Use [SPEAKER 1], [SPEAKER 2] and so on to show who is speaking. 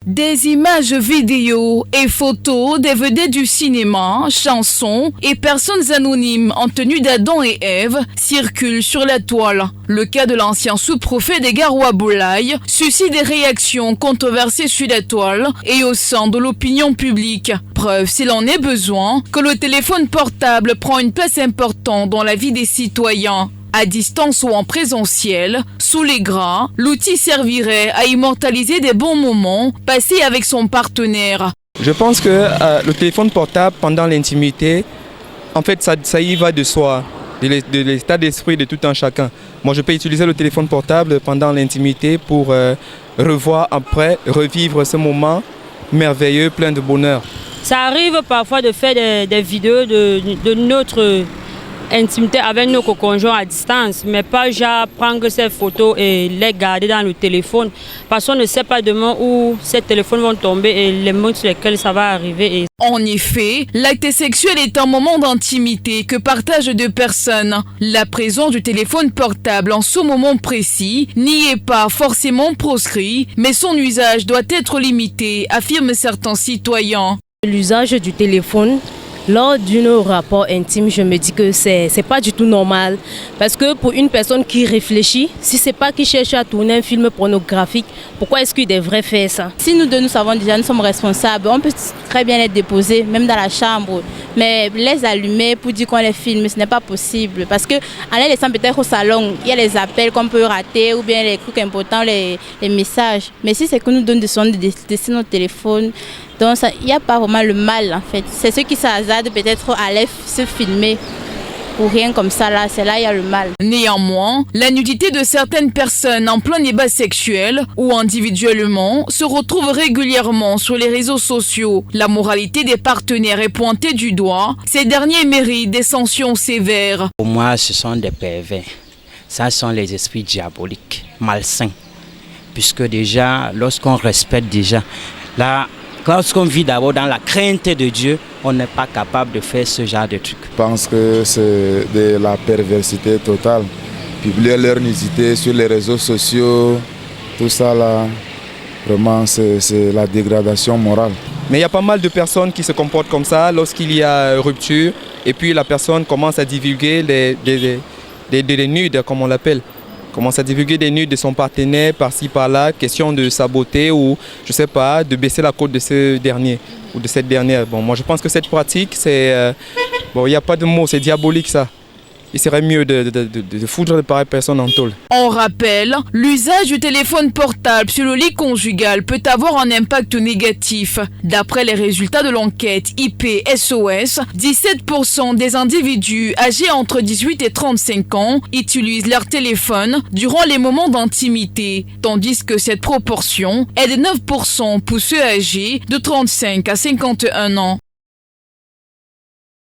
[SPEAKER 1] Des images vidéo et photos des vedettes du cinéma, chansons et personnes anonymes en tenue d'Adam et Ève circulent sur la toile. Le cas de l'ancien sous-préfet des Garoua Boulaye suscite des réactions controversées sur la toile et au sein de l'opinion publique. Preuve, s'il en est besoin, que le téléphone portable prend une place importante dans la vie des citoyens. À distance ou en présentiel, sous les gras, l'outil servirait à immortaliser des bons moments passés avec son partenaire.
[SPEAKER 2] Je pense que le téléphone portable pendant l'intimité, en fait ça y va de soi, de l'état d'esprit de tout un chacun. Moi je peux utiliser le téléphone portable pendant l'intimité pour revoir après, revivre ce moment merveilleux, plein de bonheur.
[SPEAKER 3] Ça arrive parfois de faire des vidéos de notre intimité avec nos conjoints à distance, mais pas genre prendre ces photos et les garder dans le téléphone, parce qu'on ne sait pas demain où ces téléphones vont tomber et les mots sur lesquels ça va arriver.
[SPEAKER 1] En effet, l'acte sexuel est un moment d'intimité que partagent deux personnes. La présence du téléphone portable en ce moment précis n'y est pas forcément proscrit, mais son usage doit être limité, affirment certains citoyens.
[SPEAKER 4] L'usage du téléphone lors d'un rapport intime, je me dis que c'est pas du tout normal. Parce que pour une personne qui réfléchit, si c'est pas qui cherche à tourner un film pornographique, pourquoi est-ce qu'il devrait faire ça?
[SPEAKER 5] Si nous deux nous savons déjà, nous sommes responsables, on peut très bien les déposer, même dans la chambre. Mais les allumer pour dire qu'on les filme, ce n'est pas possible. Parce qu'en les laissant peut-être au salon, il y a les appels qu'on peut rater ou bien les trucs importants, les messages. Mais si c'est que nous donnons des soins de laisser notre téléphone, donc il n'y a pas vraiment le mal en fait. C'est ceux qui s'hasardent peut-être à aller se filmer pour rien comme ça là, c'est là il y a le mal.
[SPEAKER 1] Néanmoins, la nudité de certaines personnes en plein débat sexuel ou individuellement se retrouve régulièrement sur les réseaux sociaux. La moralité des partenaires est pointée du doigt. Ces derniers méritent des sanctions sévères.
[SPEAKER 6] Pour moi, ce sont des pervers. Ça sont les esprits diaboliques, malsains. Puisque déjà, lorsqu'on respecte déjà, là, lorsqu'on vit d'abord dans la crainte de Dieu, on n'est pas capable de faire ce genre de trucs.
[SPEAKER 7] Je pense que c'est de la perversité totale. Publier leur nudité sur les réseaux sociaux, tout ça là, vraiment c'est la dégradation morale.
[SPEAKER 2] Mais il y a pas mal de personnes qui se comportent comme ça lorsqu'il y a rupture et puis la personne commence à divulguer des nudes, comme on l'appelle. Commence à divulguer des nudes de son partenaire par-ci par-là, question de saboter ou je sais pas, de baisser la côte de ce dernier ou de cette dernière. Bon, moi je pense que cette pratique, c'est bon, il n'y a pas de mots, c'est diabolique ça. Il serait mieux de foutre de pareilles personnes en tôle.
[SPEAKER 1] On rappelle, l'usage du téléphone portable sur le lit conjugal peut avoir un impact négatif. D'après les résultats de l'enquête IP-SOS, 17% des individus âgés entre 18 et 35 ans utilisent leur téléphone durant les moments d'intimité, tandis que cette proportion est de 9% pour ceux âgés de 35 à 51 ans.